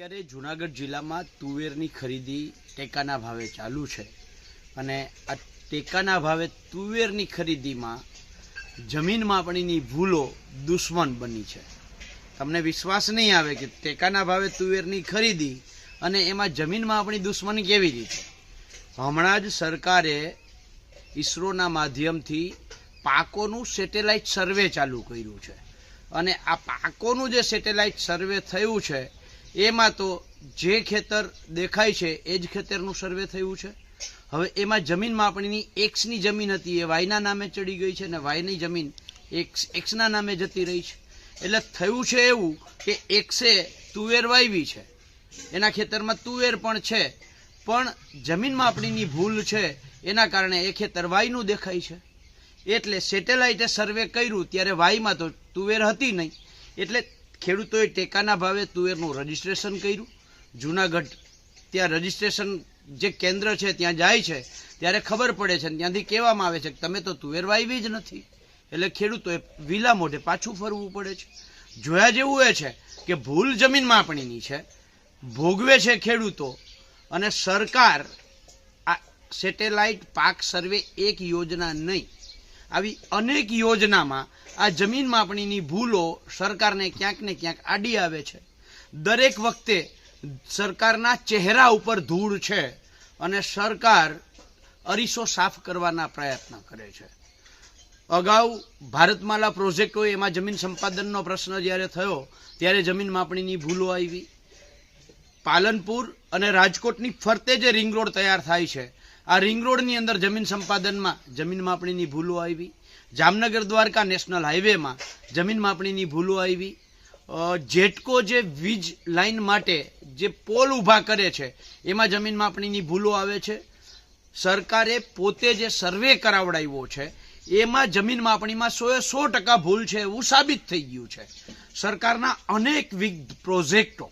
અત્યારે જૂનાગઢ જિલ્લામાં તુવેરની ખરીદી ટેકાના ભાવે ચાલુ છે અને આ ટેકાના ભાવે તુવેરની ખરીદીમાં જમીન માપણીની ભૂલો દુશ્મન બની છે। તમને વિશ્વાસ નહીં આવે કે ટેકાના ભાવે તુવેરની ખરીદી અને એમાં જમીન માપણી દુશ્મની કેવી રીતે। હમણાં જ સરકારે ઈસરોના માધ્યમથી પાકોનું સેટેલાઇટ સર્વે ચાલુ કર્યું છે અને આ પાકોનું જે સેટેલાઇટ સર્વે થયું છે એમાં તો જે ખેતર દેખાય છે એ જ ખેતરનું સર્વે થયું છે। હવે એમાં જમીન માપણીની એક્સની જમીન હતી એ વાયના નામે ચડી ગઈ છે અને વાયની જમીન એક્સના નામે જતી રહી છે। એટલે થયું છે એવું કે એક્સે તુવેર વાવી છે, એના ખેતરમાં તુવેર પણ છે, પણ જમીન માપણીની ભૂલ છે એના કારણે એ ખેતર વાયનું દેખાય છે। એટલે સેટેલાઇટે સર્વે કર્યું ત્યારે વાયમાં તો તુવેર હતી નહીં, એટલે ખેડૂતોએ ટેકાના ભાવે તુવેરનું રજીસ્ટ્રેશન કર્યું। જૂનાગઢ ત્યાં રજીસ્ટ્રેશન જે કેન્દ્ર છે ત્યાં જાય છે ત્યારે ખબર પડે છે, ત્યાંથી કહેવામાં આવે છે કે તમે તો તુવેર વાવી જ નથી। એટલે ખેડૂતોએ વિલા મોઢે પાછું ફરવું પડે છે। જોયા જેવું એ છે કે ભૂલ જમીન માપણીની છે, ભોગવે છે ખેડૂતો, અને સરકાર આ સેટેલાઇટ પાક સર્વે એક યોજના નહીં, આવી અનેક યોજનામાં આ જમીન માપણીની ભૂલો સરકારને ક્યાંક ને ક્યાંક આડી આવે છે। દરેક વખતે સરકારના ચહેરા ઉપર ધૂળ છે અને સરકાર અરીસો સાફ કરવાના પ્રયત્ન કરે છે। અગાઉ ભારતમાલા પ્રોજેક્ટ હોય એમાં જમીન સંપાદનનો પ્રશ્ન જ્યારે થયો ત્યારે જમીન માપણીની ભૂલો આવી। પાલનપુર અને રાજકોટની ફરતે જે રિંગ રોડ તૈયાર થાય છે આ રિંગ રોડની અંદર જમીન સંપાદનમાં જમીન માપણીની ભૂલો આવી। જામનગર દ્વારકા નેશનલ હાઈવેમાં જમીન માપણીની ભૂલો આવી। જેટકો જે વીજ લાઈન માટે જે પોલ ઊભા કરે છે એમાં જમીન માપણીની ભૂલો આવે છે। સરકારે પોતે જે સર્વે કરાવડાવ્યો છે એમાં જમીન માપણીમાં 100% ભૂલ છે એવું સાબિત થઈ ગયું છે। સરકારના અનેકવિધ પ્રોજેક્ટો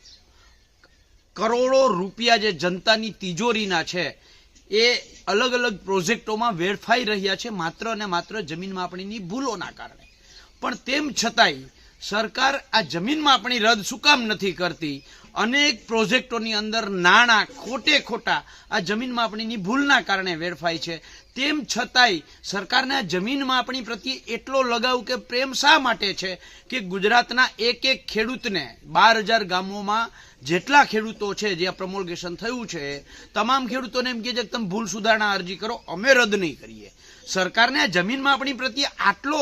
કરોડો રૂપિયા જે જનતાની તિજોરીના છે એ અલગ અલગ પ્રોજેક્ટોમાં વેડફાઈ રહ્યા છે માત્ર ને માત્ર જમીન માપણીની ભૂલોના કારણે। પણ તેમ છતાંય સરકાર આ જમીન માપણી રદ શું કામ નથી કરતી? અનેક પ્રોજેક્ટોની અંદર નાણાં ખોટા આ જમીન માપણીની ભૂલના કારણે વેડફાય છે। તેમ છતાંય સરકારને આ જમીન માપણી પ્રત્યે એટલો લગાવ કે પ્રેમ શા માટે છે કે ગુજરાતના એક ખેડૂતને 12,000 ગામોમાં જેટલા ખેડૂતો છે જ્યાં પ્રમોલ્ગેશન થયું છે તમામ ખેડૂતોને એમ કહે છે કે તમે ભૂલ સુધારણા અરજી કરો, અમે રદ નહીં કરીએ। સરકારને આ જમીન માપણી પ્રત્યે આટલો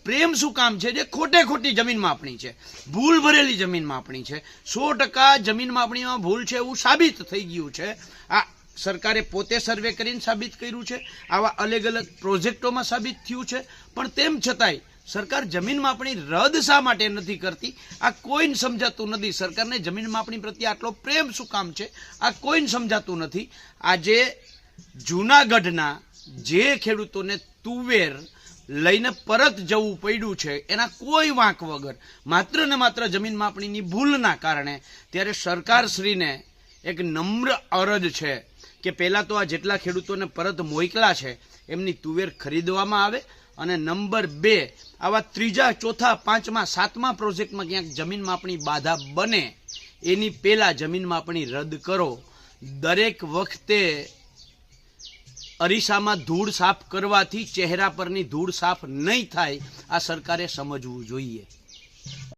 પ્રેમ શું કામ છે જે ખોટી જમીન માપણી છે, ભૂલ ભરેલી જમીન માપણી છે, 100% જમીન માપણીમાં ભૂલ છે એવું સાબિત થઈ ગયું છે। આ સરકારે પોતે સર્વે કરીને સાબિત કર્યું છે, આવા અલગ અલગ પ્રોજેક્ટોમાં સાબિત થયું છે, પણ તેમ છતાંય સરકાર જમીન માપણી રદ શા માટે નથી કરતી આ કોઈને સમજાતું નથી। સરકારને જમીન માપણી પ્રત્યે આટલો પ્રેમ શું કામ છે આ કોઈને સમજાતું નથી। આજે જૂનાગઢના જે ખેડૂતોને તુવેર લઈને પરત જવું પડ્યું છે એના કોઈ વાંક વગર માત્ર ને માત્ર જમીન માપણીની ભૂલના કારણે, ત્યારે સરકારશ્રીને એક નમ્ર અરજ છે કે પહેલાં તો આ જેટલા ખેડૂતોને પરત મોકલા છે એમની તુવેર ખરીદવામાં આવે, અને નંબર 2 આવા 3જા, 4થા, 5મા, 7મા પ્રોજેક્ટમાં ક્યાંક જમીન માપણી બાધા બને એની પહેલાં જમીન માપણી રદ કરો। દરેક વખતે અરીસામાં ધૂળ સાફ કરવાથી ચહેરા પરની ધૂળ સાફ નહીં થાય, આ સરકારે સમજવું જોઈએ।